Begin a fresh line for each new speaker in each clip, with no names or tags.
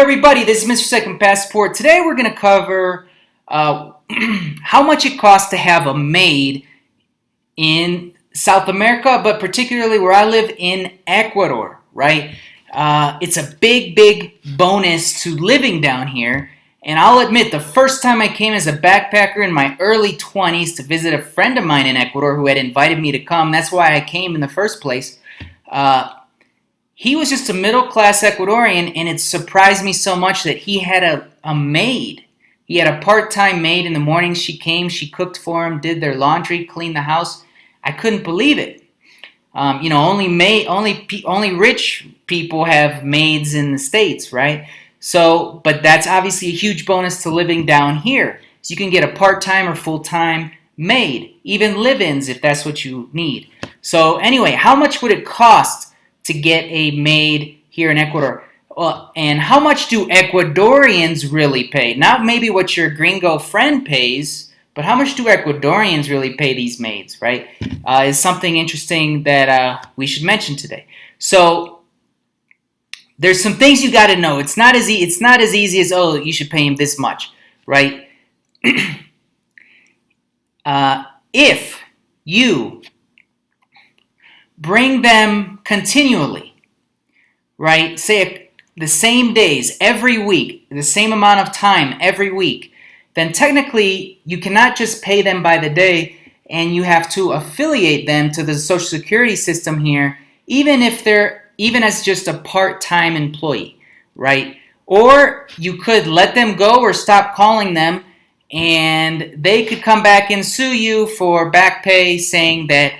everybody, this is Mr. Second Passport. Today we're going to cover how much it costs to have a maid in South America, but particularly where I live in Ecuador, right? It's a big bonus to living down here. And I'll admit, the first time I came as a backpacker in my early 20s to visit a friend of mine in Ecuador who had invited me to come, that's why I came in the first place. He was just a middle-class Ecuadorian, and it surprised me so much that he had a maid. He had a part-time maid. In the morning she came, she cooked for him, did their laundry, cleaned the house. I couldn't believe it. Only rich people have maids in the States, right? So, but that's obviously a huge bonus to living down here. So you can get a part-time or full-time maid, even live-ins if that's what you need. So anyway, how much would it cost to get a maid here in Ecuador? And how much do Ecuadorians really pay? Not maybe what your gringo friend pays, but how much do Ecuadorians really pay these maids, right? Is something interesting that we should mention today. So there's some things you got to know. It's not as easy as, oh, you should pay him this much, right? If you bring them continually, right? Say the same days every week, the same amount of time every week, then technically you cannot just pay them by the day, and you have to affiliate them to the Social Security system here, even as just a part-time employee, right? Or you could let them go or stop calling them, and they could come back and sue you for back pay, saying that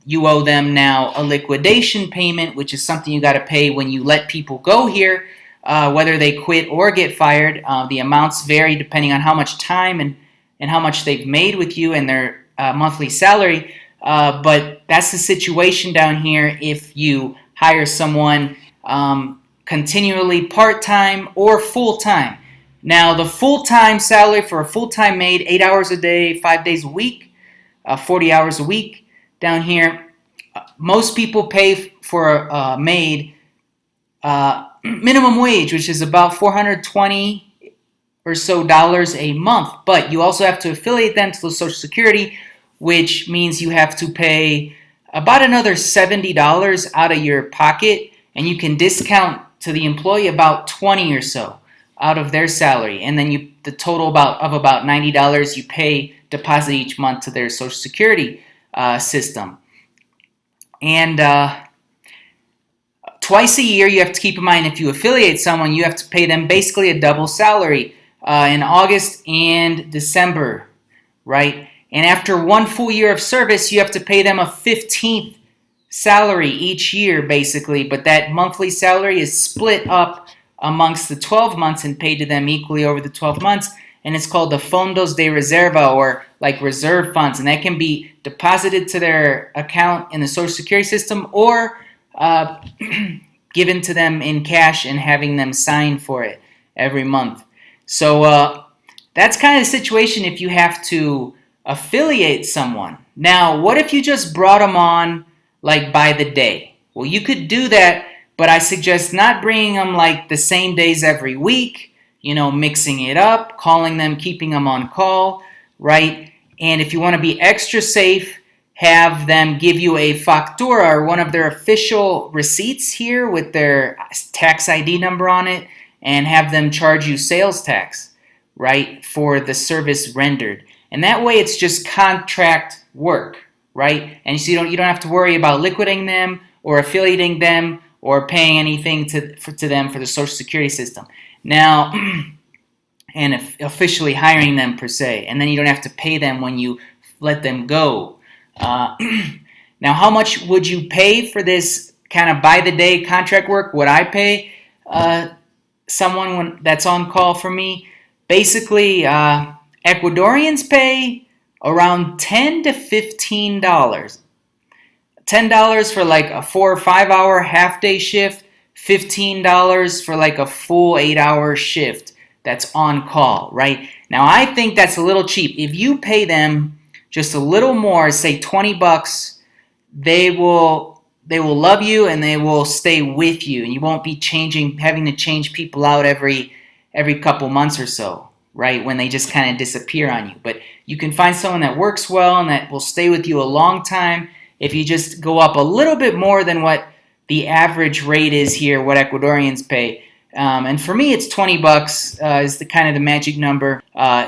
you owe them now a liquidation payment, which is something you got to pay when you let people go here, whether they quit or get fired. The amounts vary depending on how much time and how much they've made with you and their monthly salary. But that's the situation down here if you hire someone continually part-time or full-time. Now, the full-time salary for a full-time maid, 8 hours a day, 5 days a week, 40 hours a week down here, most people pay for a maid minimum wage, which is about $420 or so a month. But you also have to affiliate them to the Social Security, which means you have to pay about another $70 out of your pocket, and you can discount to the employee about $20 or so out of their salary, and then the total of about $90 you pay deposit each month to their Social Security system. And twice a year, you have to keep in mind, if you affiliate someone, you have to pay them basically a double salary in August and December, right? And after one full year of service, you have to pay them a 15th salary each year, basically. But that monthly salary is split up amongst the 12 months and paid to them equally over the 12 months. And it's called the Fondos de Reserva, or like reserve funds. And that can be deposited to their account in the Social Security system, or given to them in cash and having them sign for it every month. So that's kind of the situation if you have to affiliate someone. Now, what if you just brought them on like by the day? Well, you could do that, but I suggest not bringing them like the same days every week, mixing it up, calling them, keeping them on call, right? And if you want to be extra safe, have them give you a factura, or one of their official receipts here with their tax ID number on it, and have them charge you sales tax, right, for the service rendered. And that way it's just contract work, right? And so you don't have to worry about liquidating them or affiliating them or paying anything to them for the Social Security system. Now, and officially hiring them per se. And then you don't have to pay them when you let them go. Now, how much would you pay for this kind of by-the-day contract work? Would I pay someone that's on call for me? Basically, Ecuadorians pay around $10 to $15. $10 for like a 4 or 5 hour half-day shift, $15 for like a full 8-hour shift that's on call, right? Now, I think that's a little cheap. If you pay them just a little more, say $20, they will they will love you and they will stay with you, and you won't be having to change people out every couple months or so, right? When they just kind of disappear on you. But you can find someone that works well and that will stay with you a long time if you just go up a little bit more than what the average rate is here, what Ecuadorians pay. And for me, it's 20 bucks is the kind of the magic number.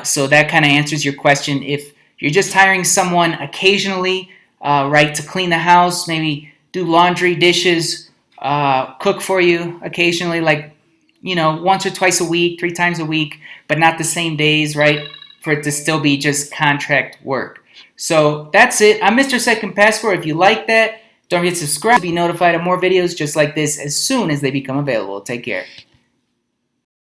So that kind of answers your question. If you're just hiring someone occasionally, right, to clean the house, maybe do laundry, dishes, cook for you occasionally, like, once or twice a week, 3 times a week, but not the same days, right, for it to still be just contract work. So that's it. I'm Mr. Second Passport. If you like that, don't forget to subscribe to be notified of more videos just like this as soon as they become available. Take care.